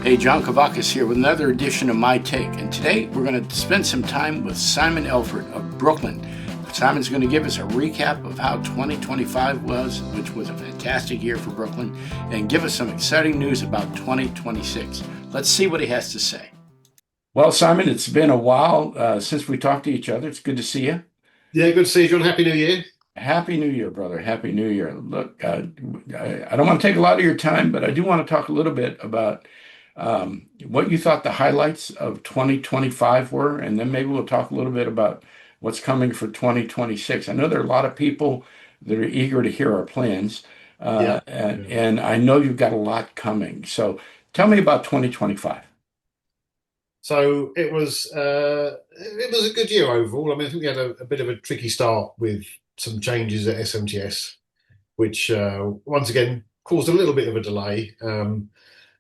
Hey, John Kavakis here with another edition of My Take. And today we're going to spend some time with Simon Elford of Brooklin. Simon's going to give us a recap of how 2025 was, which was a fantastic year for Brooklin, and give us some exciting news about 2026. Let's see what he has to say. Well, Simon, it's been a while since we talked to each other. It's good to see you. Yeah, good to see you, John. Happy New Year. Happy New Year, brother. Happy New Year. Look, I don't want to take a lot of your time, but I do want to talk a little bit about what you thought the highlights of 2025 were, and then maybe we'll talk a little bit about what's coming for 2026. I know there are a lot of people that are eager to hear our plans, Yeah. and I know you've got a lot coming. So tell me about 2025. So it was a good year overall. I mean, I think we had a bit of a tricky start with some changes at SMTS, which once again caused a little bit of a delay.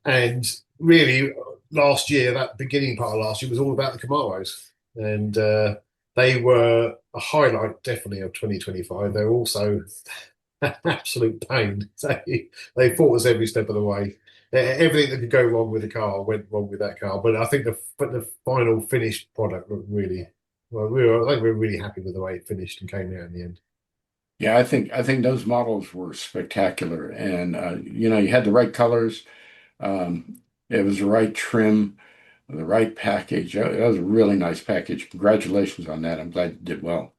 And really, last year, that beginning part of last year was all about the Camaros, and they were a highlight definitely of 2025. They were also an absolute pain. They fought us every step of the way. Everything that could go wrong with the car went wrong with that car. But I think the final finished product looked really well. I think we were really happy with the way it finished and came out in the end. Yeah, I think those models were spectacular, and you had the right colors. It was the right trim, the right package. That was a really nice package. Congratulations on that. I'm glad you did well.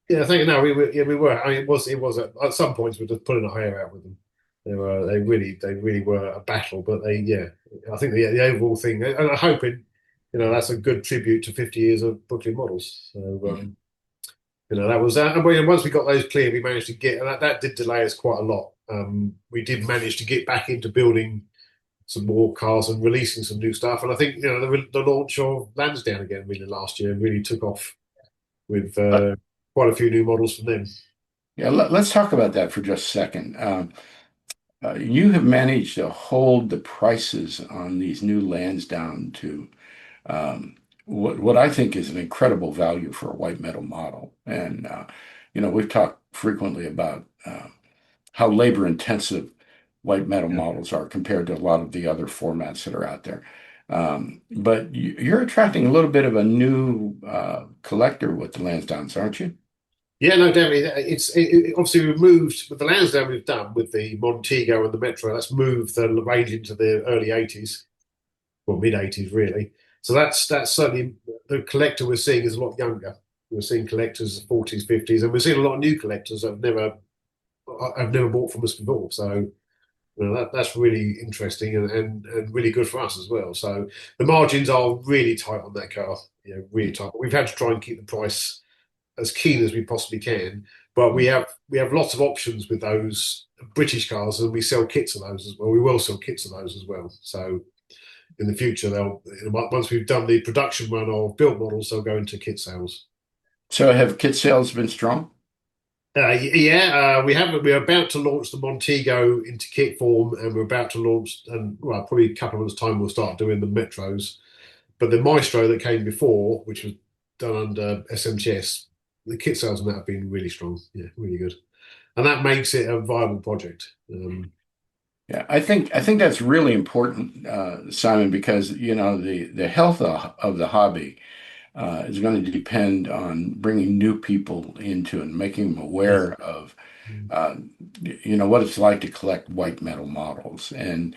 Yeah, I think no, we were. Yeah, we were. I mean, it was at some points we were just pulling our hair out with them. They really were a battle. But yeah, I think the overall thing, and I'm hoping, that's a good tribute to 50 years of Brooklyn models. So, Mhm. that was that. And once we got those clear, we managed to get, and that did delay us quite a lot. We did manage to get back into building some more cars and releasing some new stuff. And I think the launch of Lansdowne again really last year really took off with But quite a few new models from them. yeah, let's talk about that for just a second. You have managed to hold the prices on these new lands down to what I think is an incredible value for a white metal model. And we've talked frequently about how labor intensive white metal Yeah. models are compared to a lot of the other formats that are out there. But you're attracting a little bit of a new collector with the Lansdowns, aren't you? Yeah, no, definitely. Obviously we've moved with the Lansdowne we've done with the Montego and the Metro. That's moved the range into the early 80s, or mid 80s really. So that's certainly the collector we're seeing is a lot younger. We're seeing collectors 40s, 50s, and we're seeing a lot of new collectors that have never bought from us before. So that's really interesting and really good for us as well. So the margins are really tight on that car. Really tight. We've had to try and keep the price as keen as we possibly can. But we have lots of options with those British cars, and we sell kits of those as well. We will sell kits of those as well. So in the future, they'll once we've done the production run of built models, they'll go into kit sales. So have kit sales been strong? Yeah, we're about to launch the Montego into kit form, and we're about to launch, and well, probably a couple of months' time, we'll start doing the Metros. But the Maestro that came before, which was done under SMTS, the kit sales on that have been really strong. Yeah, really good, and that makes it a viable project. Yeah, I think that's really important, Simon, because the health of the hobby is going to depend on bringing new people into it and making them Yeah. aware of uh, what it's like to collect white metal models. And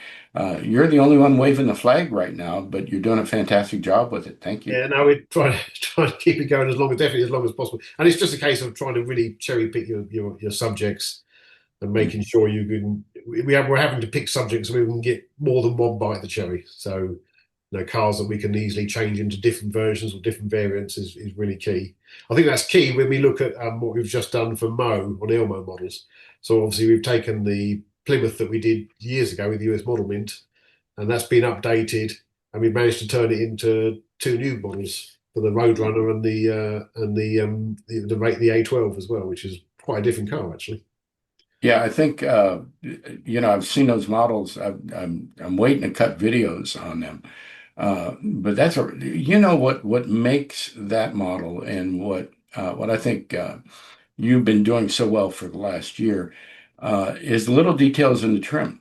you're the only one waving the flag right now, but you're doing a fantastic job with it. Thank you. Yeah, no, we're trying to keep it going definitely as long as possible, and it's just a case of trying to really cherry pick your subjects and making sure you can. We're having to pick subjects so we can get more than one bite of the cherry. So, cars that we can easily change into different versions or different variants is really key. I think that's key when we look at what we've just done for Mo on Elmo models. So obviously we've taken the Plymouth that we did years ago with US Model Mint, and that's been updated, and we've managed to turn it into two new models for the Roadrunner and the A12 as well, which is quite a different car actually. Yeah, I think I've seen those models. I'm waiting to cut videos on them. But what makes that model and what I think you've been doing so well for the last year is the little details in the trim.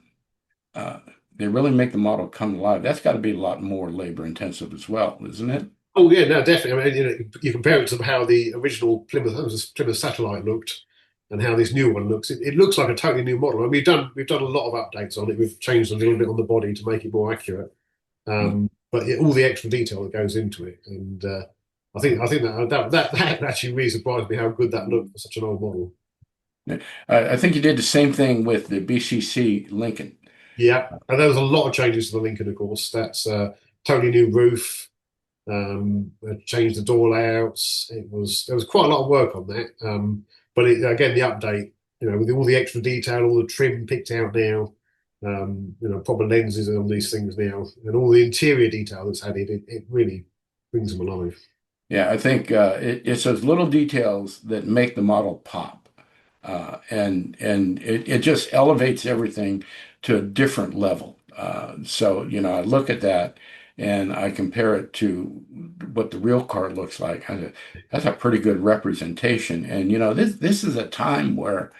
Uh, they really make the model come alive. That's got to be a lot more labor intensive as well, isn't it? Oh yeah, no, definitely. I mean, you compare it to how the original Plymouth satellite looked, and how this new one looks. It looks like a totally new model. I mean, we've done a lot of updates on it. We've changed a little bit on the body to make it more accurate. Mm. But all the extra detail that goes into it, and I think that actually really surprised me how good that looked for such an old model. I think you did the same thing with the BCC Lincoln. Yeah, and there was a lot of changes to the Lincoln, of course. That's totally new roof. Changed the door layouts. There was quite a lot of work on that. But again, the update, with all the extra detail, all the trim picked out now, proper lenses on these things now, and all the interior detail that's added, it really brings them alive. Yeah, I think it's those little details that make the model pop, and it just elevates everything to a different level. So I look at that and I compare it to what the real car looks like. That's a pretty good representation. And this is a time where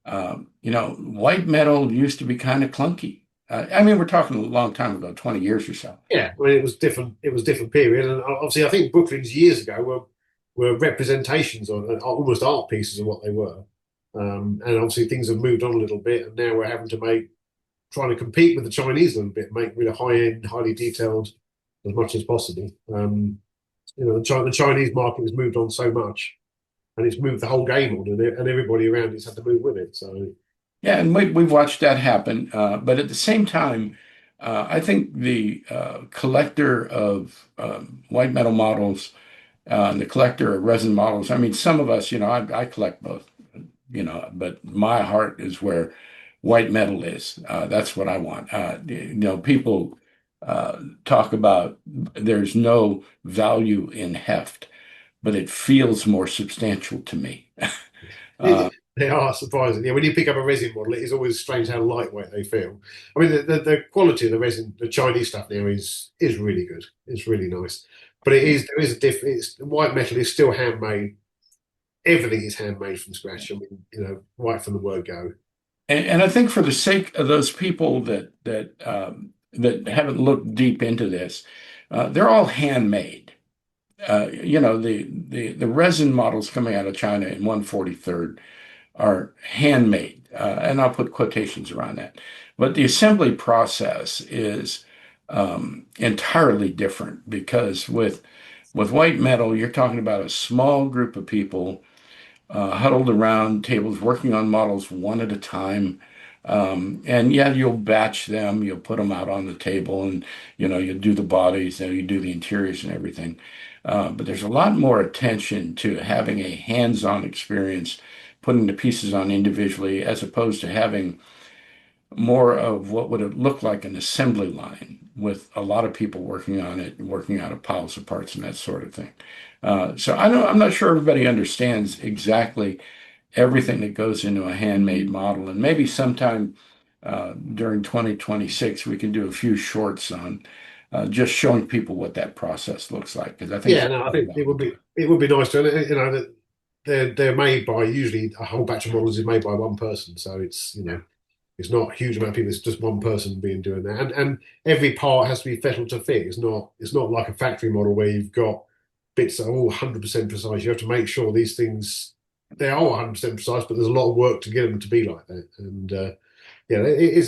white metal used to be kind of clunky. I mean, we're talking a long time ago, 20 years or so. Yeah, well, it was different. It was a different period, and obviously, I think Brooklyn's years ago were representations on almost art pieces of what they were. And obviously, things have moved on a little bit, and now we're having to trying to compete with the Chinese a little bit, make really high end, highly detailed as much as possible. The Chinese market has moved on so much, and it's moved the whole game on, and everybody around it's had to move with it. So Yeah, and we've watched that happen. But at the same time, I think the collector of white metal models and the collector of resin models, I mean, some of us, I collect both, but my heart is where white metal is. That's what I want. People talk about there's no value in heft, but it feels more substantial to me. they are surprising. Yeah, when you pick up a resin model, it is always strange how lightweight they feel. I mean, the quality of the resin, the Chinese stuff now is really good. It's really nice, but there is a difference. White metal is still handmade. Everything is handmade from scratch. I mean, right from the word go. And I think for the sake of those people that haven't looked deep into this, they're all handmade. The resin models coming out of China in 143rd are handmade, and I'll put quotations around that. But the assembly process is entirely different because with white metal, you're talking about a small group of people huddled around tables working on models one at a time. And yeah, you'll batch them, you'll put them out on the table, and you'll do the bodies, and you do the interiors and everything. But there's a lot more attention to having a hands-on experience, putting the pieces on individually, as opposed to having more of what would it look like an assembly line with a lot of people working on it, working out of piles of parts and that sort of thing. So I'm not sure everybody understands exactly everything that goes into a handmade model. And maybe sometime during 2026, we can do a few shorts on just showing people what that process looks like. Because I think Yeah, it's no, I very think valuable. it would be nice to, that they're made by usually a whole batch of models is made by one person, so it's not a huge amount of people. It's just one person being doing that, and every part has to be fettled to fit. It's not like a factory model where you've got bits that are all 100% precise. You have to make sure these things they are 100% precise, but there's a lot of work to get them to be like that. And yeah, it's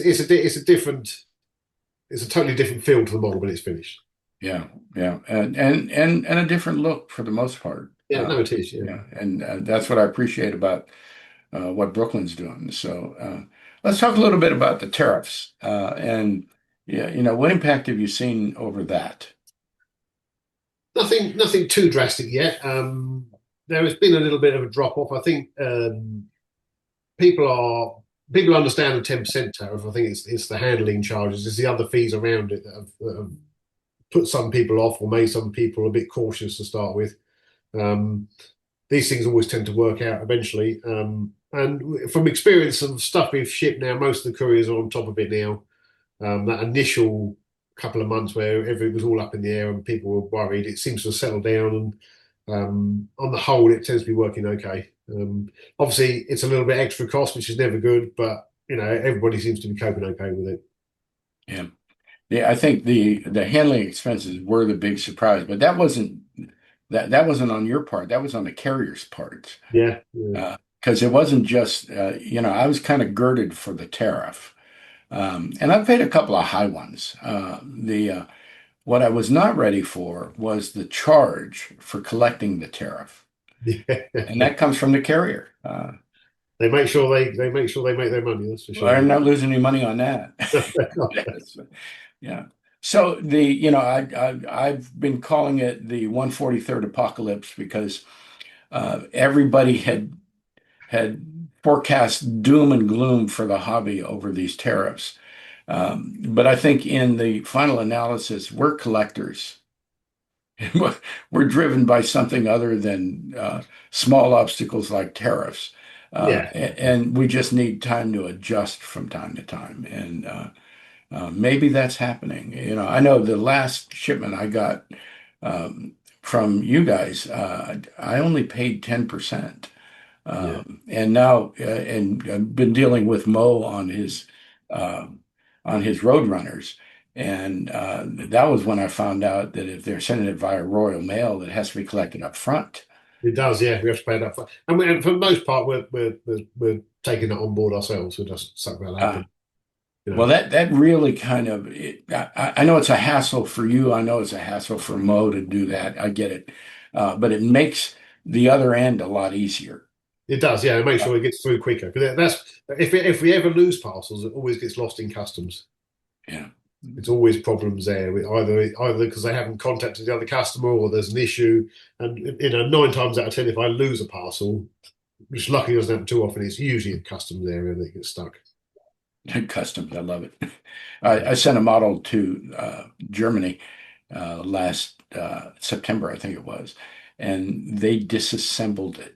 a totally different feel to the model when it's finished. Yeah, yeah, and a different look for the most part. Yeah, no, it is. Yeah. Yeah, and that's what I appreciate about what Brooklyn's doing. So let's talk a little bit about the tariffs and yeah, what impact have you seen over that? Nothing too drastic yet. There has been a little bit of a drop off. I think people are people understand the 10% tariff. I think it's the handling charges, it's the other fees around it that have put some people off or made some people a bit cautious to start with. Um, these things always tend to work out eventually. And from experience of stuff we've shipped now, most of the couriers are on top of it now. That initial couple of months where everything was all up in the air and people were worried, it seems to have settled down. And on the whole, it tends to be working okay. Obviously, it's a little bit extra cost, which is never good, but everybody seems to be coping okay with it. Yeah. Yeah, I think the handling expenses were the big surprise, but that wasn't on your part. That was on the carrier's part. Yeah, yeah, Because it wasn't just I was kind of girded for the tariff, and I paid a couple of high ones. The What I was not ready for was the charge for collecting the tariff, and yeah. that comes from the carrier. They make sure they make their money. That's for I'm sure. not losing any money on that. Yeah. So I've been calling it the 143rd apocalypse because everybody had forecast doom and gloom for the hobby over these tariffs. But I think in the final analysis, we're collectors. We're driven by something other than small obstacles like tariffs. Yeah, And we just need time to adjust from time to time. And maybe that's happening. I know the last shipment I got from you guys, I only paid 10%. yeah. And now, and I've been dealing with Mo uh, on his Roadrunners, and that was when I found out that if they're sending it via Royal Mail, it has to be collected up front. It does. Yeah, we have to pay that. And for the most part, we're taking it on board ourselves. We just suck that up, Uh, and well, that really kind of I know it's a hassle for you. I know it's a hassle for Mo to do that. I get it, but it makes the other end a lot easier. it does. Yeah, make Uh, sure it gets through quicker. Because that's if we ever lose parcels, it always gets lost in customs. yeah. It's always problems there. Either because they haven't contacted the other customer or there's an issue. And nine times out of ten, if I lose a parcel, which luckily doesn't happen too often, it's usually a customs area that gets stuck. Customs, I love it. I sent a model to Germany last September, I think it was, and they disassembled it.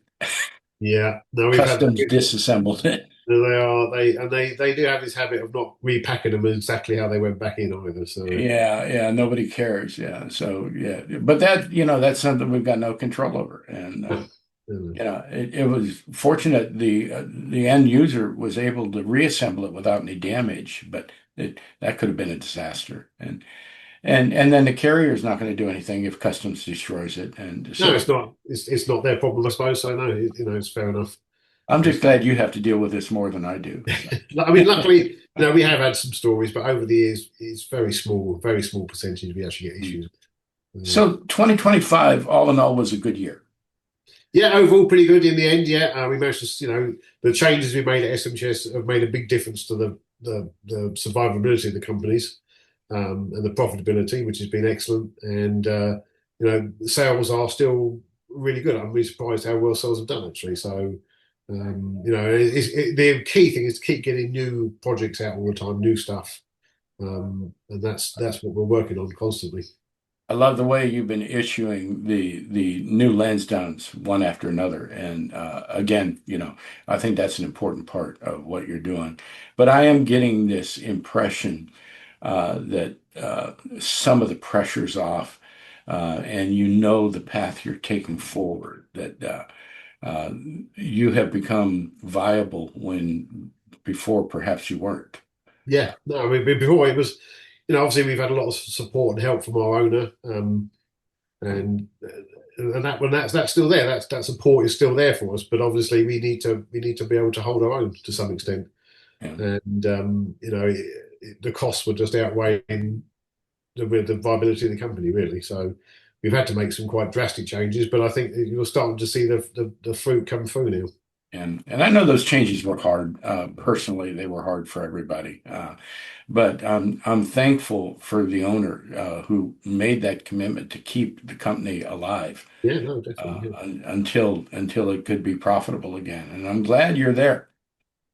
Yeah, no, we've had Customs disassembled it. they do have this habit of not repacking them exactly how they went back in either. So Yeah, yeah, nobody cares. Yeah, so yeah, but that's something we've got no control over, and it was fortunate the end user was able to reassemble it without any damage, but that could have been a disaster, and then the carrier is not going to do anything if customs destroys it, and no, so it's not their problem, I suppose. So no, it's fair enough. I'm just Just, glad you have to deal with this more than I do. So. I mean, luckily, we have had some stories, but over the years, it's very small percentage we actually get issues. So 2025, all in all, was a good year. Yeah, overall pretty good in the end. Yeah, we managed to, the changes we made at SMGS have made a big difference to the survivability of the companies and the profitability, which has been excellent. And sales are still really good. I'm really surprised how well sales have done actually. So, the key thing is to keep getting new projects out all the time, new stuff, and that's what we're working on constantly. I love the way you've been issuing the new Lansdowns one after another. And again, I think that's an important part of what you're doing. But I am getting this impression that some of the pressure's off, and the path you're taking forward, that uh, you have become viable when before perhaps you weren't. Yeah, no, I mean before it was, obviously we've had a lot of support and help from our owner, and that's still there. That support is still there for us, but obviously we need to be able to hold our own to some extent, Yeah. and the costs were just outweighing the viability of the company really. So we've had to make some quite drastic changes, but I think you're starting to see the fruit come through now. And I know those changes were hard. Personally, they were hard for everybody. But I'm thankful for the owner who made that commitment to keep the company alive Yeah, no, definitely. Yeah. until it could be profitable again. And I'm glad you're there.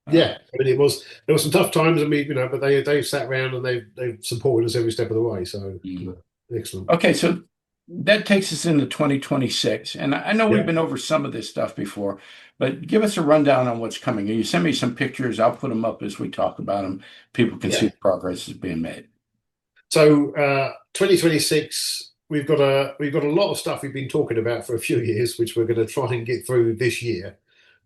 Uh, Yeah, I mean, there were some tough times. I mean, but they've sat around and they've supported us every step of the way. So, mm. excellent. Okay, so that takes us into 2026. And I know we've Yeah, been over some of this stuff before, but give us a rundown on what's coming. You send me some pictures. I'll put them up as we talk about them. People can see yeah. the progress is being made. So, 2026, we've got a lot of stuff we've been talking about for a few years, which we're going to try and get through this year.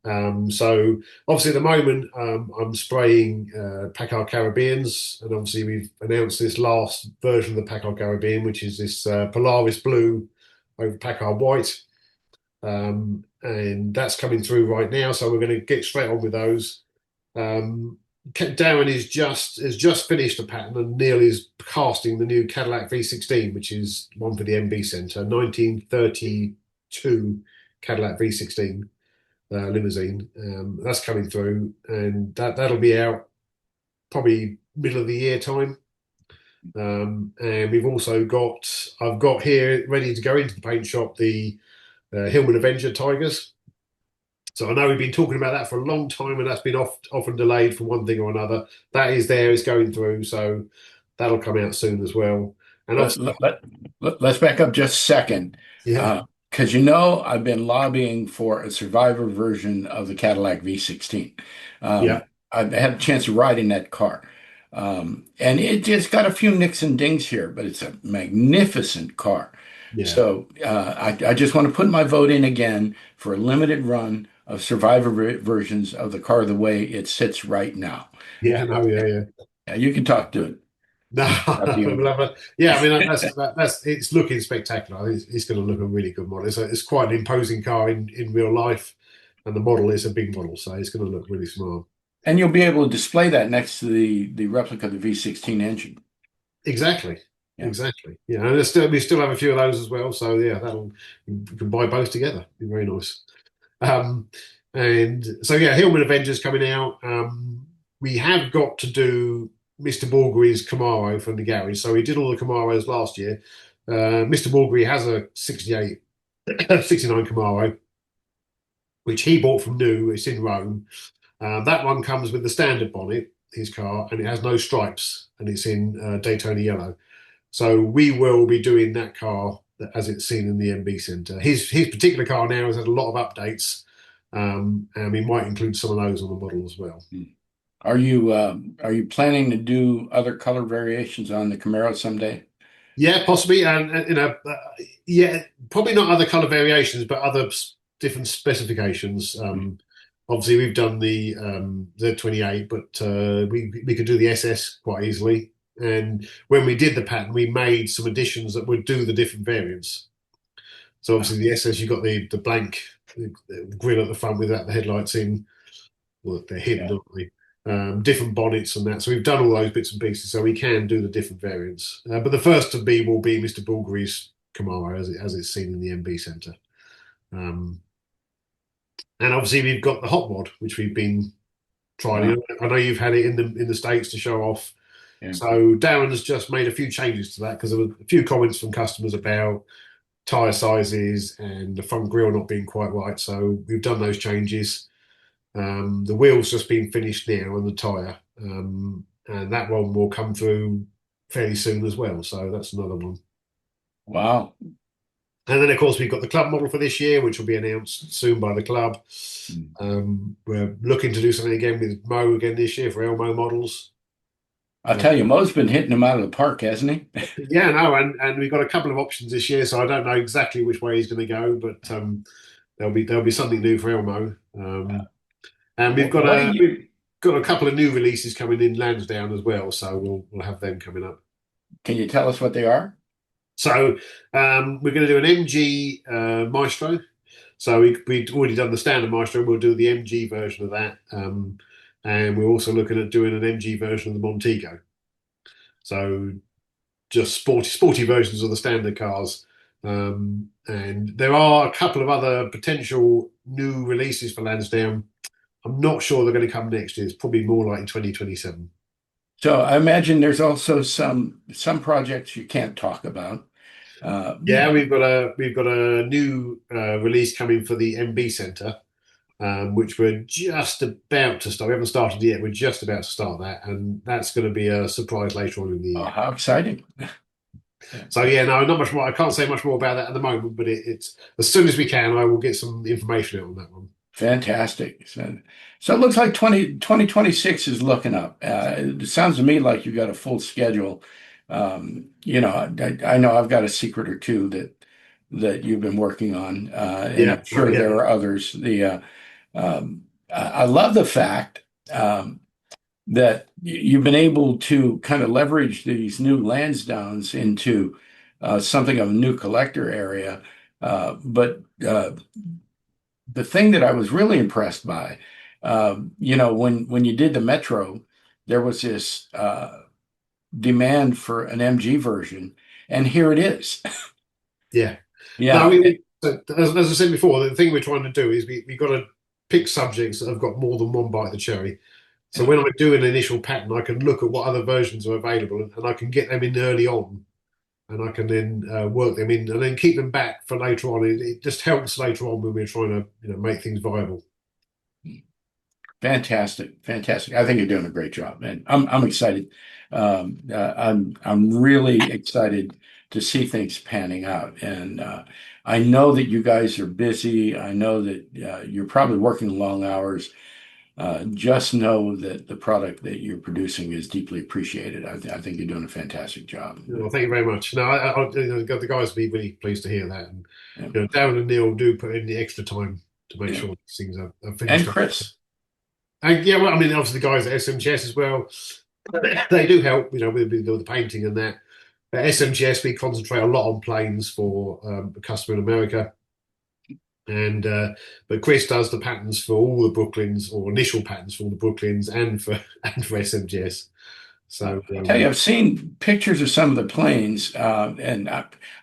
So obviously at the moment I'm spraying Packard Caribbeans, and obviously we've announced this last version of the Packard Caribbean, which is this Polaris Blue over Packard White, and that's coming through right now. So we're going to get straight on with those. Um, Darren has just finished a pattern, and Neil is casting the new Cadillac V16, which is one for the MB Centre, 1932 Cadillac V16 limousine. That's coming through, and that'll be out probably middle of the year time. And we've also I've got here ready to go into the paint shop the Hillman Avenger Tigers. So I know we've been talking about that for a long time, and that's been often delayed for one thing or another. That is there, it's going through, so that'll come out soon as well. And Let, obviously, let, us back up just a second. yeah, Because I've been lobbying for a survivor version of the Cadillac V16. yeah, I've had a chance to ride in that car. And it just got a few nicks and dings here, but it's a magnificent car. yeah, So I just want to put my vote in again for a limited run of survivor versions of the car the way it sits right now. yeah, no, yeah, yeah. You can talk to it. No, About the owner. yeah. I mean, that's it's looking spectacular. I think it's going to look a really good model. It's quite an imposing car in real life, and the model is a big model, so it's going to look really smart. And you'll be able to display that next to the replica of the V16 engine. Exactly, Yeah. exactly. Yeah, and we still have a few of those as well. So yeah, that'll you can buy both together. Be very nice. Um, and so yeah, Hillman Avengers coming out. We have got to do Mr. Bulgary's Camaro from the garage. So we did all the Camaros last year. Mr. Bulgari has a 68, 69 Camaro, which he bought from new. It's in Rome. That one comes with the standard bonnet, his car, and it has no stripes, and it's in Daytona yellow. So we will be doing that car as it's seen in the MB Centre. His particular car now has had a lot of updates, and we might include some of those on the model as well. Are you planning to do other color variations on the Camaro someday? Yeah, possibly, and yeah, probably not other color variations, but other different specifications. Obviously, we've done the Z28, but we could do the SS quite easily. And when we did the pattern, we made some additions that would do the different variants. So obviously, the SS, you've got the blank grill at the front without the headlights in. Well, they're hidden, Yeah. aren't they? Different bonnets and that. So we've done all those bits and pieces, so we can do the different variants. But the first to be will be Mr. Bulgary's Camaro as it's seen in the MB Centre. Um, and obviously we've got the hot rod, which we've been Wow. trialing. I know you've had it in the States to show off. Yeah. So Darren has just made a few changes to that because there were a few comments from customers about tyre sizes and the front grille not being quite right. So we've done those changes. The wheel's just been finished now and the tyre. And that one will come through fairly soon as well. So that's another one. Wow. And then, of course, we've got the club model for this year, which will be announced soon by the club. We're looking to do something again with Mo again this year for Elmo models. I'll tell you, Mo's been hitting them out of the park, hasn't he? Yeah, no, and we've got a couple of options this year, so I don't know exactly which way he's going to go, but there'll be something new for Elmo. And we've got What do you, we've got a couple of new releases coming in Lansdowne as well, so we'll have them coming up. can you tell us what they are? So we're going to do an MG Maestro. So we'd already done the standard Maestro. We'll do the MG version of that, and we're also looking at doing an MG version of the Montego. So just sporty versions of the standard cars. And there are a couple of other potential new releases for Lansdowne. I'm not sure they're going to come next year. It's probably more like in 2027. So I imagine there's also some projects you can't talk about. Yeah, we've got a new release coming for the MB Centre, which we're just about to start. We haven't started yet. We're just about to start that, and that's going to be a surprise later on in the Oh, year. how exciting! So yeah, no, not much more. I can't say much more about that at the moment, but it's as soon as we can, I will get some information out on that one. Fantastic. So it looks like 2026 is looking up. It sounds to me like you've got a full schedule. I know I've got a secret or two that you've been working on, and Yeah, I'm oh, sure yeah, there are others. I love the fact that you've been able to kind of leverage these new Lansdowns into something of a new collector area. But the thing that I was really impressed by, when you did the Metro, there was this demand for an MG version, and here it is. Yeah. No, Yeah, as I said before, the thing we're trying to do is we got to pick subjects that have got more than one bite of the cherry. So yeah, when I do an initial pattern, I can look at what other versions are available, and I can get them in early on, and I can then work them in, and then keep them back for later on. It just helps later on when we're trying to make things viable. fantastic, fantastic. I think you're doing a great job, man. I'm excited. I'm really excited to see things panning out, and I know that you guys are busy. I know that you're probably working long hours. Just know that the product that you're producing is deeply appreciated. I think you're doing a fantastic job. Well, thank you very much. No, the guys will be really pleased to hear that, and Yeah, Darren and Neil do put in the extra time to make yeah. sure these things are And finished up. Chris. And yeah, well, I mean, obviously the guys at SMGS as well, they do help, with the painting and that. At SMGS, we concentrate a lot on planes for a customer in America, and but Chris does the patterns for all the Brooklyns, or initial patterns for all the Brooklyns, and for and for SMGS. So I tell you, I've seen pictures of some of the planes, and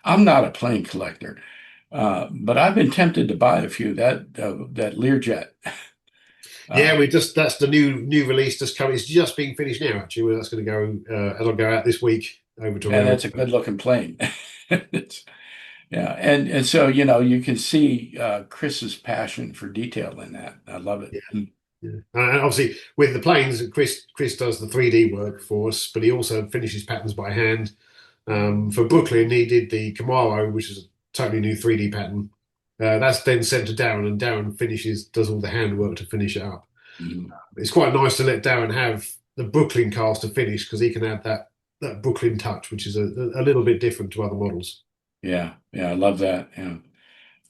I'm not a plane collector, but I've been tempted to buy a few. That Learjet. yeah, Uh, that's the new release just coming. It's just being finished now, actually. Well, that's going to go as I go out this week over to and America. that's a good looking plane. It's, yeah, and so you can see Chris's passion for detail in that. I love it. Yeah. Yeah. And obviously, with the planes, Chris does the 3D work for us, but he also finishes patterns by hand. For Brooklyn, he did the Camaro, which is a totally new 3D pattern. That's then sent to Darren, and Darren does all the handwork to finish it up. Mhm. It's quite nice to let Darren have the Brooklyn cars to finish, because he can add that Brooklyn touch, which is a little bit different to other models. Yeah, yeah, I love that. Yeah.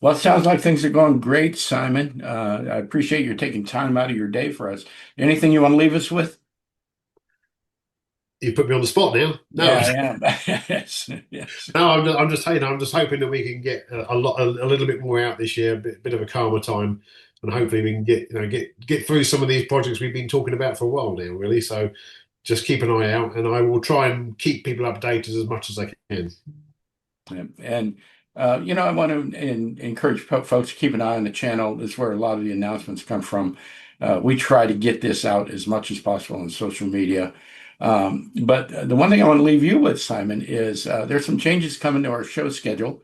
Well, it sounds like things are going great, Simon. I appreciate you taking time out of your day for us. Anything you want to leave us with? You put me on the spot now. Yeah, No, I am. Yes, yes. no, I'm just hoping that we can get a little bit more out this year, bit of a calmer time, and hopefully we can get through some of these projects we've been talking about for a while now, really. So just keep an eye out, and I will try and keep people updated as much as I can. Yeah. And I want to encourage folks to keep an eye on the channel. That's where a lot of the announcements come from. We try to get this out as much as possible on social media. But the one thing I want to leave you with, Simon, is there's some changes coming to our show schedule.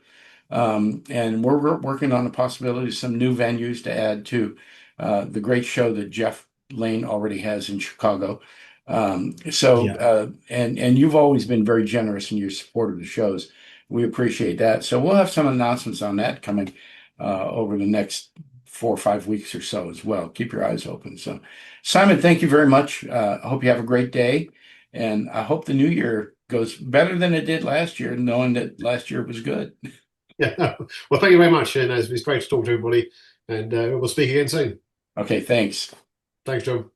And we're working on the possibility of some new venues to add to the great show that Jeff Lane already has in Chicago. Yeah, And you've always been very generous in your support of the shows. We appreciate that. So we'll have some announcements on that coming over the next 4 or 5 weeks or so as well. Keep your eyes open. So, Simon, thank you very much. I hope you have a great day, and I hope the new year goes better than it did last year, knowing that last year was good. yeah. Well, thank you very much, and it's great to talk to everybody, and we'll speak again soon. Okay, thanks. Thanks, John.